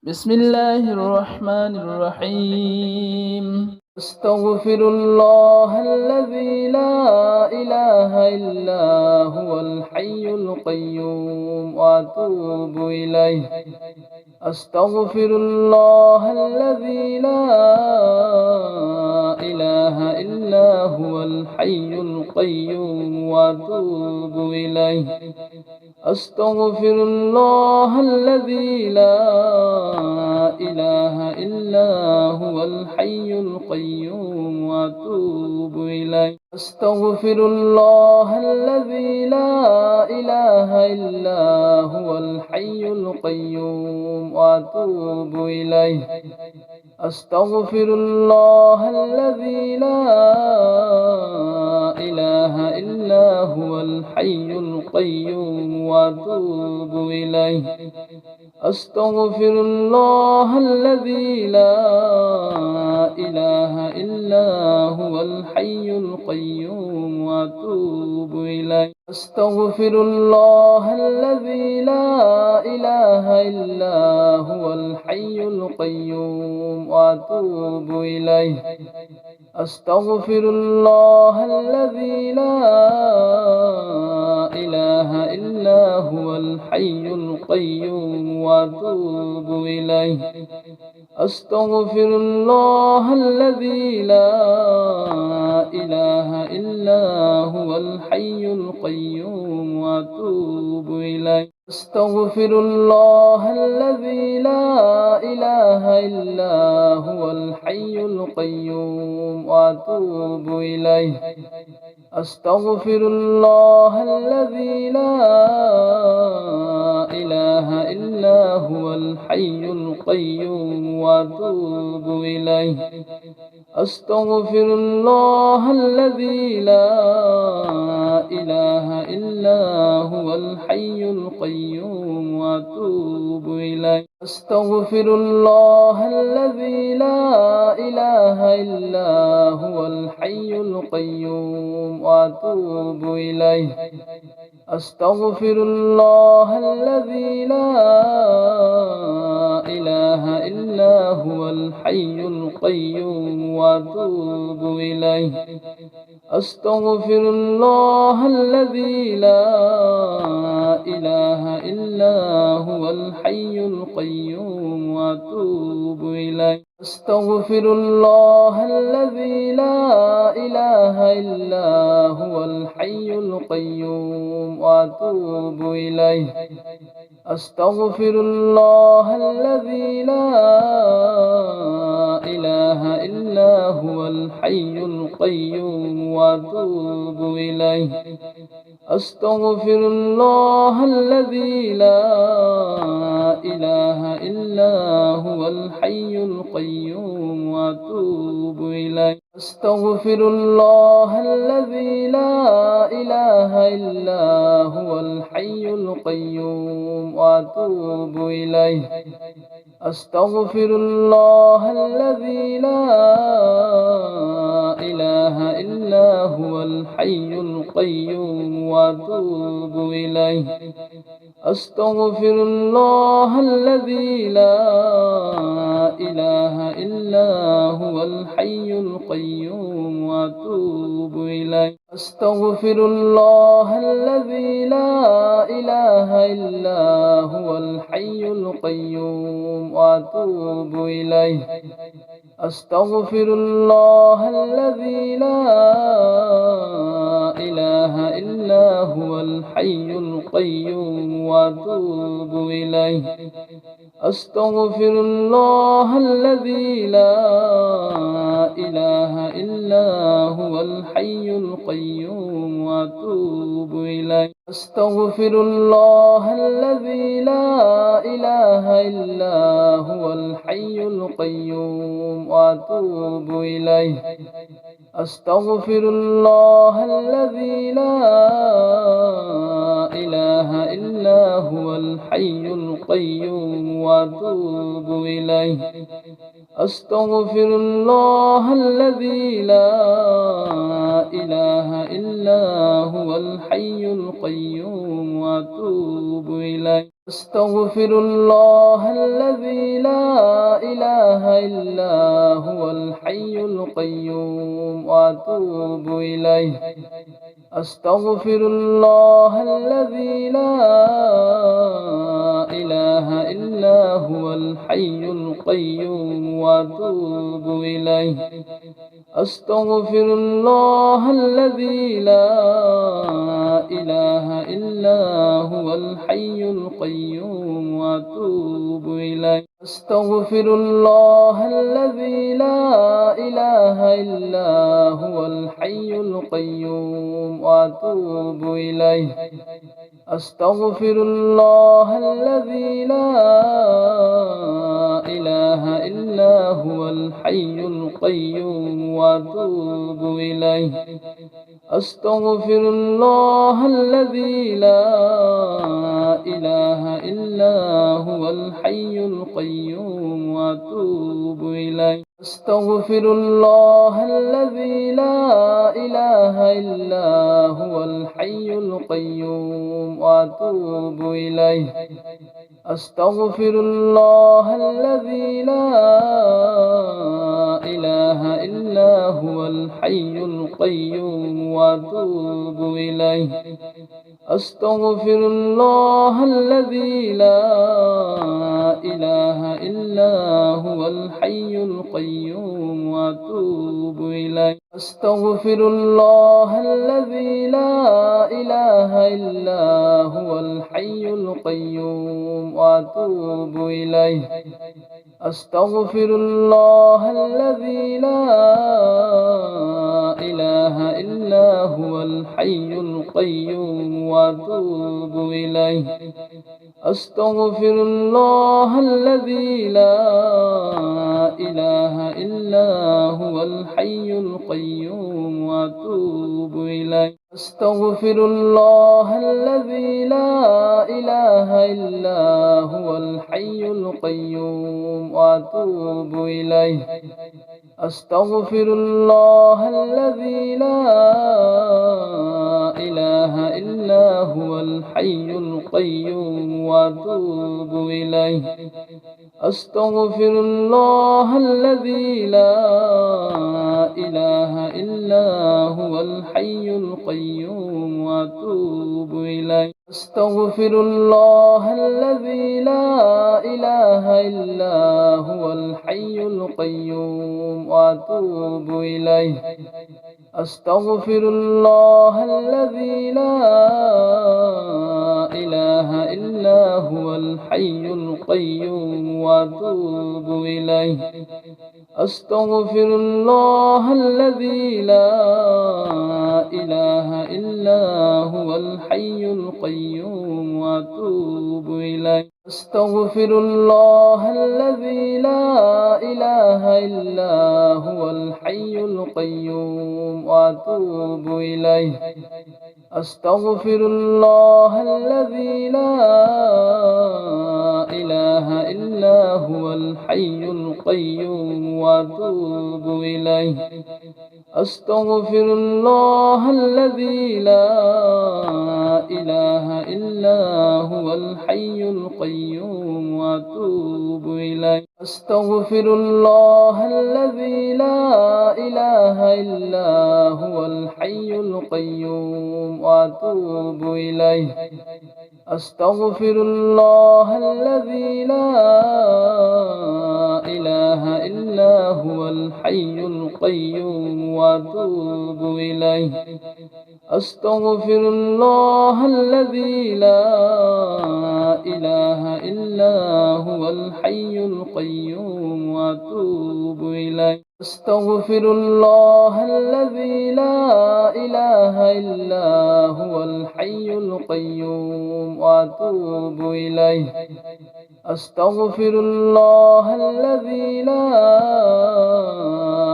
بسم الله الرحمن الرحيم. أستغفر الله الذي لا إله إلا هو الحي القيوم وأتوب إليه. أستغفر الله الذي لا إله إلا هو الحي القيوم وأتوب إليه. أستغفر الله الذي لا إله إلا هو الحي القيوم وأتوب إليه. أستغفر الله الذي لا إله إلا هو الحي القيوم وأتوب إليه. أستغفر الله الذي لا إله إلا هو الحي القيوم وأتوب إليه. أستغفر الله الذي لا إله إلا هو الحي القيوم وأتوب إليه. أستغفر الله الذي لا إله إلا هو الحي القيوم وأتوب إليه. أستغفر الله الذي لا إله إلا هو الحي القيوم وأتوب إليه. أستغفر الله الذي لا إله إلا هو الحي القيوم وأتوب إليه. أستغفر الله الذي لا إله إلا هو الحي القيوم وأتوب إليه. أستغفر الله الذي لا إله إلا هو الحي القيوم وأتوب إليه. أستغفر الله الذي لا إله إلا هو الحي القيوم وأتوب إليه. أستغفر الله الذي لا إله إلا هو الحي القيوم وأتوب إليه. أستغفر الله الذي لا إله إلا هو الحي القيوم وأتوب إليه. أستغفر الله الذي لا إله إلا هو الحي القيوم وأتوب إليه. أستغفر الله الذي لا إله إلا هو الحي القيوم وأتوب إليه. أستغفر الله الذي لا إله إلا هو الحي القيوم وأتوب إليه. أستغفر الله الذي لا إله إلا هو الحي القيوم وأتوب إليه. أستغفر الله الذي لا إله إلا هو الحي القيوم وأتوب إليه. أستغفر الله الذي لا إله إلا هو الحي القيوم وأتوب إليه. أستغفر الله الذي لا إله إلا هو الحي القيوم وأتوب إليه. أستغفر الله الذي لا إله إلا هو الحي القيوم وأتوب إليه. أستغفر الله الذي لا إله إلا هو الحي القيوم وأتوب إليه. أستغفر الله الذي لا إله إلا هو الحي القيوم وأتوب إليه. أستغفر الله الذي لا إله إلا هو الحي القيوم وأتوب إليه. أستغفر الله الذي لا إله إلا هو الحي القيوم وأتوب إليه. أستغفر الله الذي لا إله إلا هو الحي القيوم وأتوب إليه. أستغفر الله الذي لا إلا هو الحي القيوم وأتوب إليه أستغفر الله الذي لا إله إلا هو الحي القيوم وأتوب إليه أستغفر الله الذي لا إله إلا هو الحي القيوم وأتوب إليه أستغفر الله الذي لا إله إلا هو الحي القيوم وأتوب إليه أستغفر الله الذي لا إله إلا هو الحي القيوم وأتوب إليه أستغفر الله الذي لا إله إلا هو الحي القيوم وأتوب إليه أستغفر الله الذي لا إله إلا هو الحي القيوم وأتوب إليه أستغفر الله الذي لا إله إلا هو الحي القيوم وأتوب إليه أستغفر الله الذي لا إله إلا هو الحي القيوم وأتوب إليه أستغفر الله الذي لا إله إلا هو الحي القيوم وأتوب إليه أستغفر الله الذي لا إله إلا هو الحي القيوم وأتوب إليه أستغفر الله الذي لا إله إلا هو الحي القيوم وأتوب إليه أستغفر الله الذي لا إله إلا هو الحي القيوم وأتوب إليه أستغفر الله الذي لا إله إلا هو الحي القيوم وأتوب إليه أستغفر الله الذي لا إله إلا هو الحي القيوم وأتوب إليه أستغفر الله الذي لا إله إلا هو الحي القيوم وأتوب إليه أستغفر الله الذي لا إله إلا هو الحي القيوم وأتوب إليه أستغفر الله الذي لا إله إلا هو الحي القيوم وأتوب إليه أستغفر الله الذي لا إله إلا هو الحي القيوم وأتوب إليه أستغفر الله الذي لا إله إلا هو الحي القيوم وأتوب إليه أستغفر الله الذي لا إله إلا هو الحي القيوم وأتوب إليه أستغفر الله الذي لا إله إلا هو الحي القيوم وأتوب إليه أستغفر الله الذي لا إله إلا هو الحي القيوم وأتوب إليه أستغفر الله الذي لا إله إلا هو الحي القيوم وأتوب إليه أستغفر الله الذي لا إله إلا هو الحي القيوم وأتوب إليه أستغفر الله الذي لا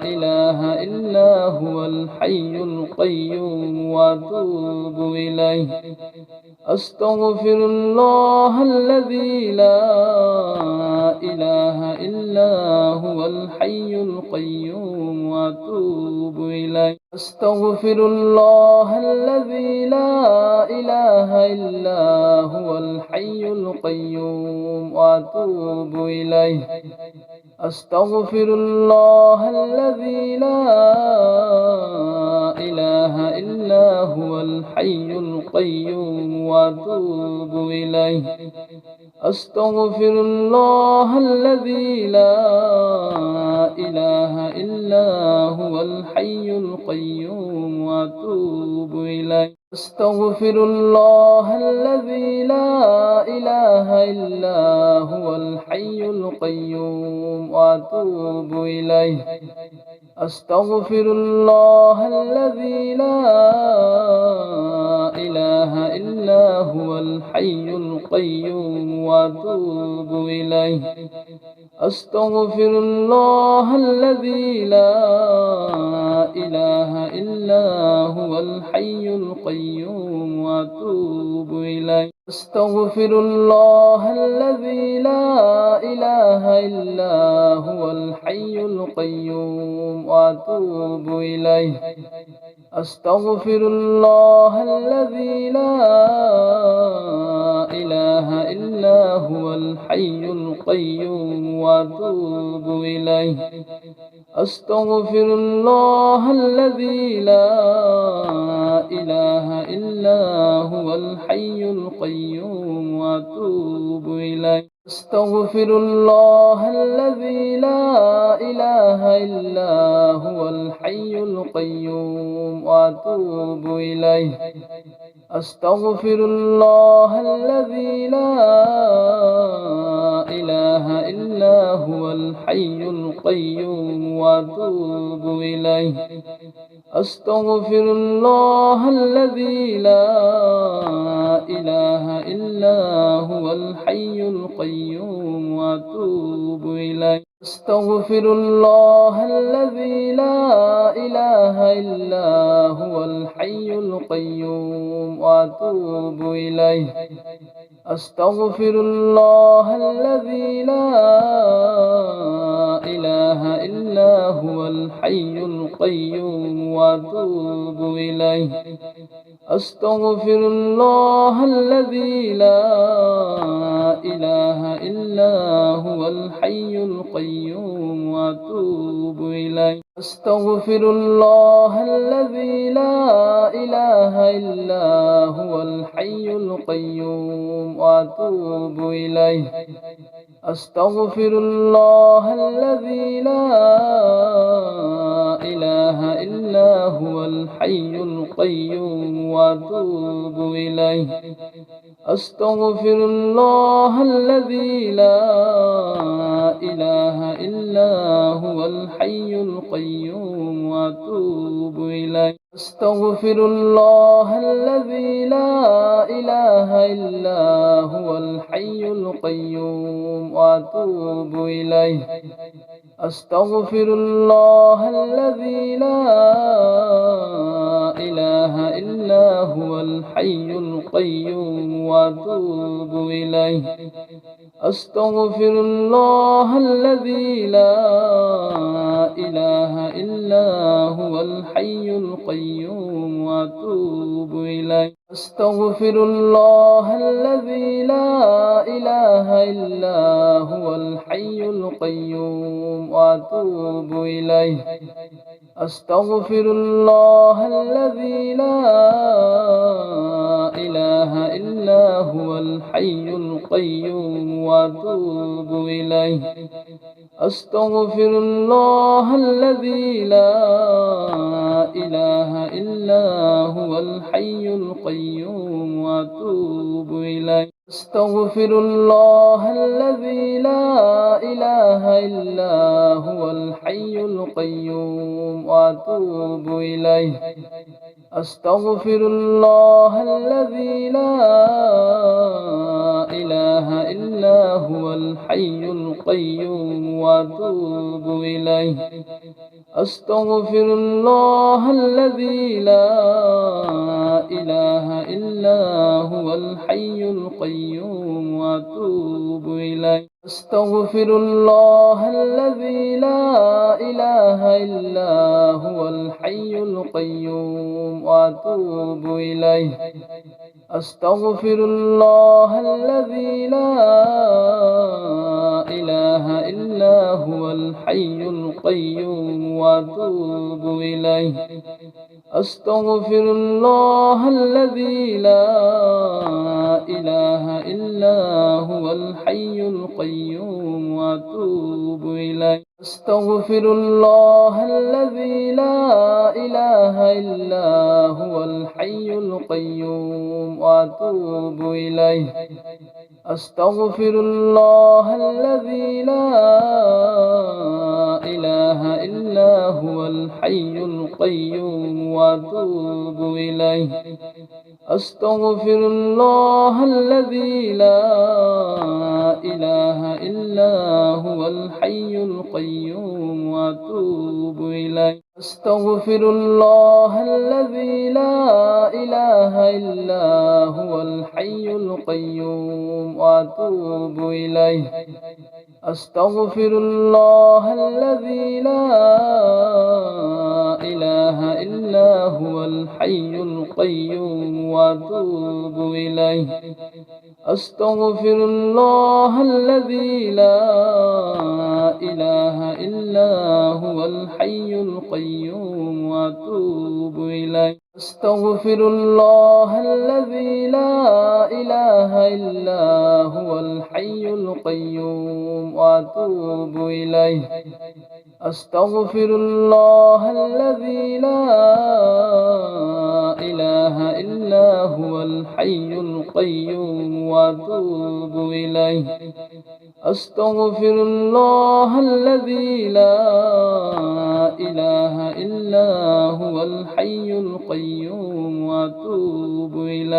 إله إلا هو الحي القيوم وأتوب إليه أستغفر الله الذي لا إله إلا هو الحي القيوم وأتوب إليه أستغفر الله الذي لا إله إلا هو الحي القيوم وأتوب إليه أستغفر الله الذي لا إله إلا هو الحي القيوم وأتوب إليه أستغفر الله الذي لا إله إلا هو الحي القيوم وأتوب إليه أستغفر الله الذي لا إله إلا هو الحي القيوم وأتوب إليه أستغفر الله الذي لا إله إلا هو الحي القيوم وأتوب إليه أستغفر الله الذي لا إله إلا هو الحي القيوم وأتوب إليه أستغفر الله الذي لا إله إلا هو الحي القيوم وأتوب إليه أستغفر الله الذي لا إله إلا هو الحي القيوم وأتوب إليه أستغفر الله الذي لا إله إلا هو الحي القيوم وأتوب إليه أستغفر الله الذي لا إله إلا هو الحي القيوم وأتوب إليه أستغفر الله الذي لا إله إلا هو الحي القيوم وأتوب إليه أستغفر الله الذي لا إله إلا هو الحي القيوم وأتوب إليه أستغفر الله الذي لا إله إلا هو الحي القيوم وأتوب إليه أستغفر الله الذي لا إله إلا هو الحي القيوم وأتوب إليه أستغفر الله الذي لا إله إلا هو الحي القيوم وأتوب إليه أستغفر الله الذي لا إله إلا هو الحي القيوم وأتوب إليه أستغفر الله الذي لا إله إلا هو الحي القيوم وأتوب إليه أستغفر الله الذي لا إله إلا هو الحي القيوم وأتوب إليه أستغفر الله الذي لا إله إلا هو الحي القيوم وأتوب إليه أستغفر الله الذي لا إله إلا هو الحي القيوم وأتوب إليه أستغفر الله الذي لا إله إلا هو الحي القيوم وأتوب إليه أستغفر الله الذي لا إله إلا هو الحي القيوم وأتوب إليه أستغفر الله الذي لا إله إلا هو الحي القيوم وأتوب إليه أستغفر الله الذي لا إله إلا هو الحي القيوم وأتوب إليه أستغفر الله الذي لا إله إلا هو الحي القيوم وأتوب إليه أستغفر الله الذي لا إله إلا هو الحي القيوم وأتوب إليه أستغفر الله الذي لا إله إلا هو الحي القيوم وأتوب إليه أستغفر الله الذي لا إله إلا هو الحي القيوم وأتوب إليه. أستغفر الله الذي لا إله إلا هو الحي القيوم وأتوب إليه. أستغفر الله الذي لا إله إلا هو الحي القيوم وأتوب إليه. أستغفر الله الذي لا إله إلا هو الحي القيوم وأتوب إليه. أستغفر الله الذي لا إله إلا هو الحي القيوم وأتوب إليه. أستغفر الله الذي لا إله إلا هو الحي القيوم وأتوب إليه. أستغفر الله الذي لا إله إلا هو الحي القيوم وأتوب إليه. أستغفر الله الذي لا إله إلا هو الحي القيوم وأتوب إليه. أستغفر الله الذي لا إله إلا هو الحي القيوم وأتوب إليه. أستغفر الله الذي لا إله إلا هو الحي القيوم وأتوب إليه. أستغفر الله الذي لا إله إلا هو الحي القيوم وأتوب إليه. أستغفر الله الذي لا إله إلا هو الحي القيوم وأتوب إليه.